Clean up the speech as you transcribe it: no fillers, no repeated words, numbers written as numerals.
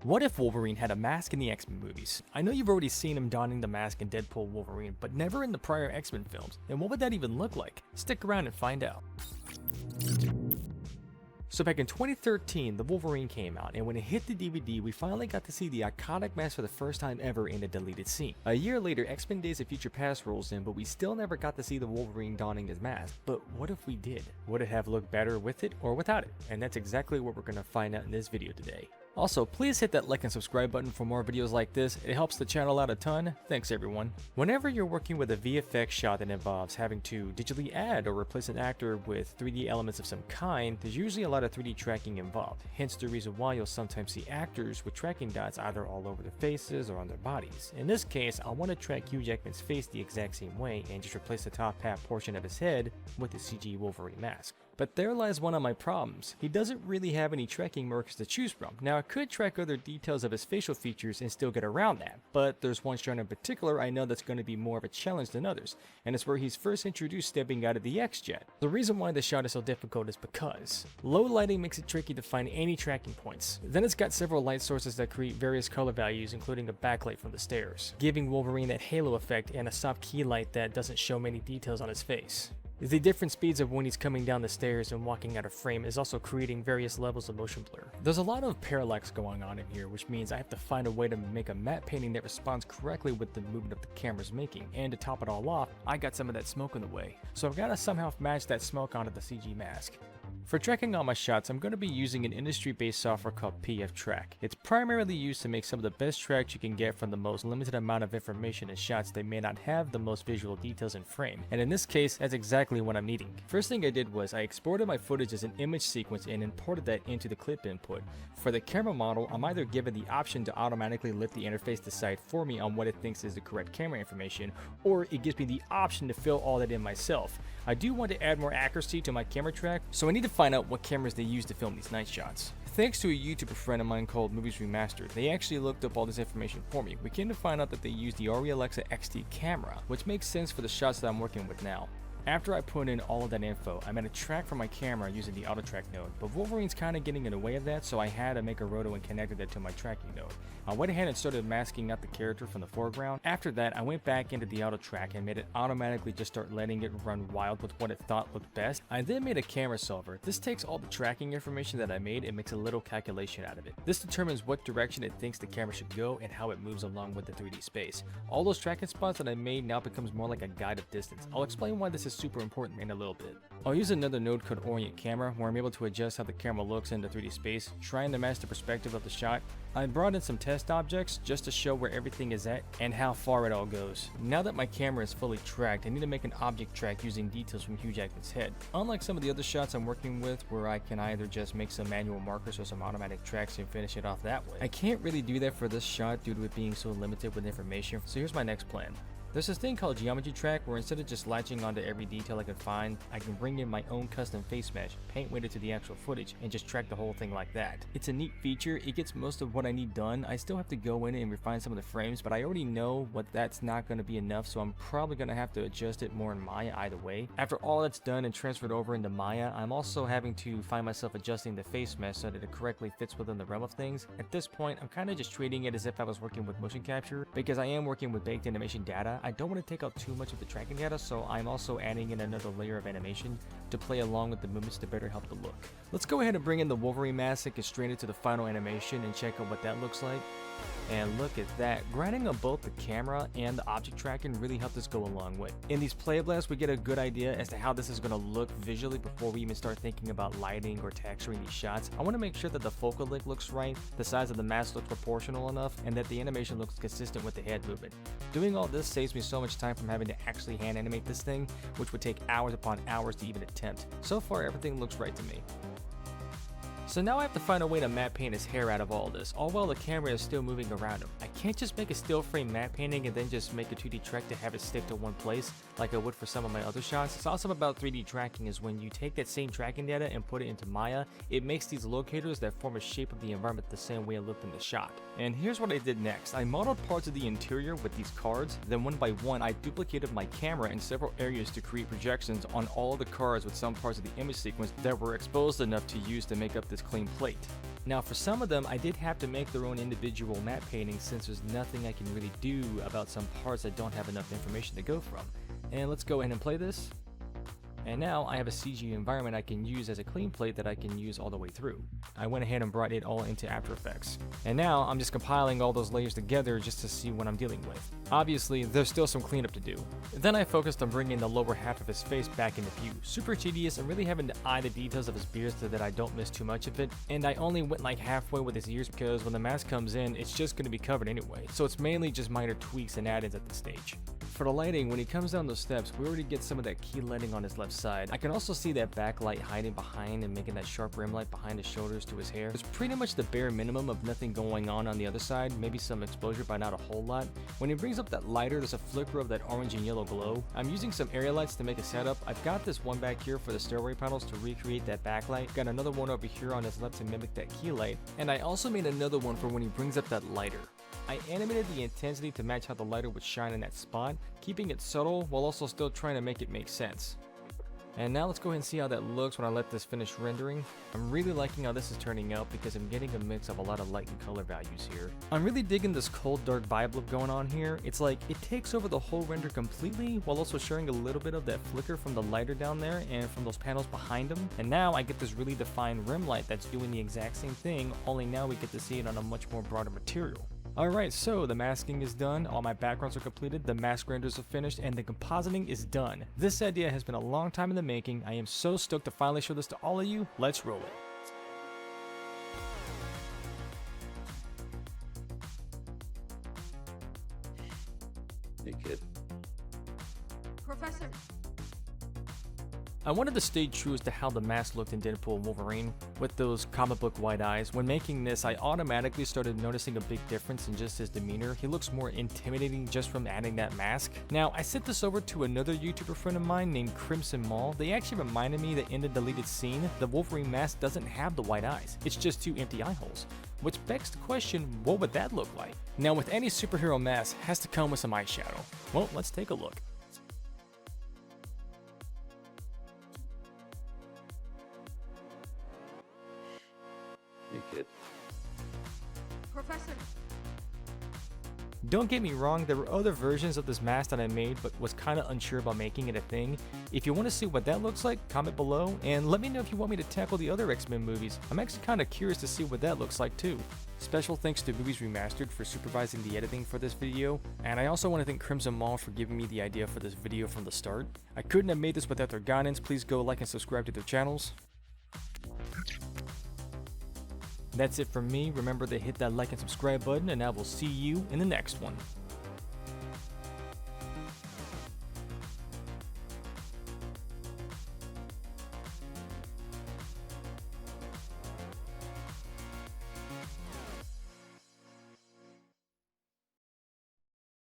What if Wolverine had a mask in the X-Men movies? I know you've already seen him donning the mask in Deadpool Wolverine, but never in the prior X-Men films, and what would that even look like? Stick around and find out. So back in 2013, the Wolverine came out, and when it hit the DVD, we finally got to see the iconic mask for the first time ever in a deleted scene. A year later, X-Men Days of Future Past rolls in, but we still never got to see the Wolverine donning his mask. But what if we did? Would it have looked better with it or without it? And that's exactly what we're going to find out in this video today. Also, please hit that like and subscribe button for more videos like this. It helps the channel out a ton. Thanks everyone. Whenever you're working with a VFX shot that involves having to digitally add or replace an actor with 3D elements of some kind, there's usually a lot of 3D tracking involved. Hence the reason why you'll sometimes see actors with tracking dots either all over their faces or on their bodies. In this case, I want to track Hugh Jackman's face the exact same way and just replace the top half portion of his head with the CG Wolverine mask. But there lies one of my problems. He doesn't really have any tracking markers to choose from. Now I could track other details of his facial features and still get around that, but there's one shot in particular I know that's going to be more of a challenge than others, and it's where he's first introduced stepping out of the X-Jet. The reason why this shot is so difficult is because low lighting makes it tricky to find any tracking points. Then it's got several light sources that create various color values, including a backlight from the stairs, giving Wolverine that halo effect, and a soft key light that doesn't show many details on his face. The different speeds of when he's coming down the stairs and walking out of frame is also creating various levels of motion blur. There's a lot of parallax going on in here, which means I have to find a way to make a matte painting that responds correctly with the movement of the camera's making, and to top it all off, I got some of that smoke in the way. So I've got to somehow match that smoke onto the CG mask. For tracking all my shots, I'm going to be using an industry-based software called PFTrack. It's primarily used to make some of the best tracks you can get from the most limited amount of information in shots that may not have the most visual details in frame, and in this case, that's exactly what I'm needing. First thing I did was I exported my footage as an image sequence and imported that into the clip input. For the camera model, I'm either given the option to automatically let the interface decide for me on what it thinks is the correct camera information, or it gives me the option to fill all that in myself. I do want to add more accuracy to my camera track, so I need to find out what cameras they use to film these night shots. Thanks to a YouTuber friend of mine called MoviesRemastered, they actually looked up all this information for me. We came to find out that they use the Arri Alexa XT camera, which makes sense for the shots that I'm working with now. After I put in all of that info, I made a track for my camera using the auto track node, but Wolverine's kind of getting in the way of that, so I had to make a roto and connected it to my tracking node. I went ahead and started masking out the character from the foreground. After that, I went back into the auto track and made it automatically just start letting it run wild with what it thought looked best. I then made a camera solver. This takes all the tracking information that I made and makes a little calculation out of it. This determines what direction it thinks the camera should go and how it moves along with the 3D space. All those tracking spots that I made now becomes more like a guide of distance. I'll explain why this is super important in a little bit. I'll use another node called Orient Camera, where I'm able to adjust how the camera looks in the 3D space, trying to match the perspective of the shot. I brought in some test objects just to show where everything is at and how far it all goes. Now that my camera is fully tracked, I need to make an object track using details from Hugh Jackman's head. Unlike some of the other shots I'm working with, where I can either just make some manual markers or some automatic tracks and finish it off that way, I can't really do that for this shot due to it being so limited with information, so here's my next plan. There's this thing called Geometry Track, where instead of just latching onto every detail I can find, I can bring in my own custom face mesh, paint weighted to the actual footage, and just track the whole thing like that. It's a neat feature. It gets most of what I need done. I still have to go in and refine some of the frames, but I already know what that's not going to be enough, so I'm probably going to have to adjust it more in Maya either way. After all that's done and transferred over into Maya, I'm also having to find myself adjusting the face mesh so that it correctly fits within the realm of things. At this point, I'm kind of just treating it as if I was working with motion capture, because I am working with baked animation data. I don't want to take out too much of the tracking data, so I'm also adding in another layer of animation to play along with the movements to better help the look. Let's go ahead and bring in the Wolverine mask and get straight into the final animation and check out what that looks like. And look at that, grinding on both the camera and the object tracking really helped us go a long way. In these play blasts, we get a good idea as to how this is going to look visually before we even start thinking about lighting or texturing these shots. I want to make sure that the focal length looks right, the size of the mask looks proportional enough, and that the animation looks consistent with the head movement. Doing all this saves me so much time from having to actually hand animate this thing, which would take hours upon hours to even attempt. So far, everything looks right to me. So now I have to find a way to matte paint his hair out of all this, all while the camera is still moving around him. I can't just make a still frame matte painting and then just make a 2D track to have it stick to one place like I would for some of my other shots. It's awesome about 3D tracking is when you take that same tracking data and put it into Maya, it makes these locators that form a shape of the environment the same way it looked in the shot. And here's what I did next. I modeled parts of the interior with these cards, then one by one I duplicated my camera in several areas to create projections on all the cards with some parts of the image sequence that were exposed enough to use to make up this clean plate. Now for some of them, I did have to make their own individual matte paintings since there's nothing I can really do about some parts that don't have enough information to go from. And let's go ahead and play this. And now I have a CG environment I can use as a clean plate that I can use all the way through. I went ahead and brought it all into After Effects. And now I'm just compiling all those layers together just to see what I'm dealing with. Obviously, there's still some cleanup to do. Then I focused on bringing the lower half of his face back into view. Super tedious and really having to eye the details of his beard so that I don't miss too much of it. And I only went like halfway with his ears because when the mask comes in, it's just going to be covered anyway. So it's mainly just minor tweaks and add-ins at this stage. For the lighting, when he comes down those steps, we already get some of that key lighting on his left side. I can also see that backlight hiding behind and making that sharp rim light behind his shoulders to his hair. There's pretty much the bare minimum of nothing going on the other side, maybe some exposure but not a whole lot. When he brings up that lighter, there's a flicker of that orange and yellow glow. I'm using some area lights to make a setup. I've got this one back here for the stairway panels to recreate that backlight. Got another one over here on his left to mimic that key light. And I also made another one for when he brings up that lighter. I animated the intensity to match how the lighter would shine in that spot, keeping it subtle while also still trying to make it make sense. And now let's go ahead and see how that looks when I let this finish rendering. I'm really liking how this is turning out because I'm getting a mix of a lot of light and color values here. I'm really digging this cold dark vibe look going on here. It's like it takes over the whole render completely while also sharing a little bit of that flicker from the lighter down there and from those panels behind him. And now I get this really defined rim light that's doing the exact same thing, only now we get to see it on a much more broader material. Alright, so the masking is done, all my backgrounds are completed, the mask renders are finished, and the compositing is done. This idea has been a long time in the making. I am so stoked to finally show this to all of you. Let's roll it. Hey kid. Professor. I wanted to stay true as to how the mask looked in Deadpool Wolverine, with those comic book white eyes. When making this, I automatically started noticing a big difference in just his demeanor. He looks more intimidating just from adding that mask. Now, I sent this over to another YouTuber friend of mine named Crimson Maul. They actually reminded me that in the deleted scene, the Wolverine mask doesn't have the white eyes. It's just two empty eye holes. Which begs the question, what would that look like? Now, with any superhero mask, has to come with some eyeshadow. Well, let's take a look. Hey kid. Professor. Don't get me wrong, there were other versions of this mask that I made but was kinda unsure about making it a thing. If you want to see what that looks like, comment below and let me know if you want me to tackle the other X-Men movies. I'm actually kinda curious to see what that looks like too. Special thanks to MoviesRemastered for supervising the editing for this video, and I also want to thank Crimson Maul for giving me the idea for this video from the start. I couldn't have made this without their guidance. Please go like and subscribe to their channels. That's it from me. Remember to hit that like and subscribe button, and I will see you in the next one.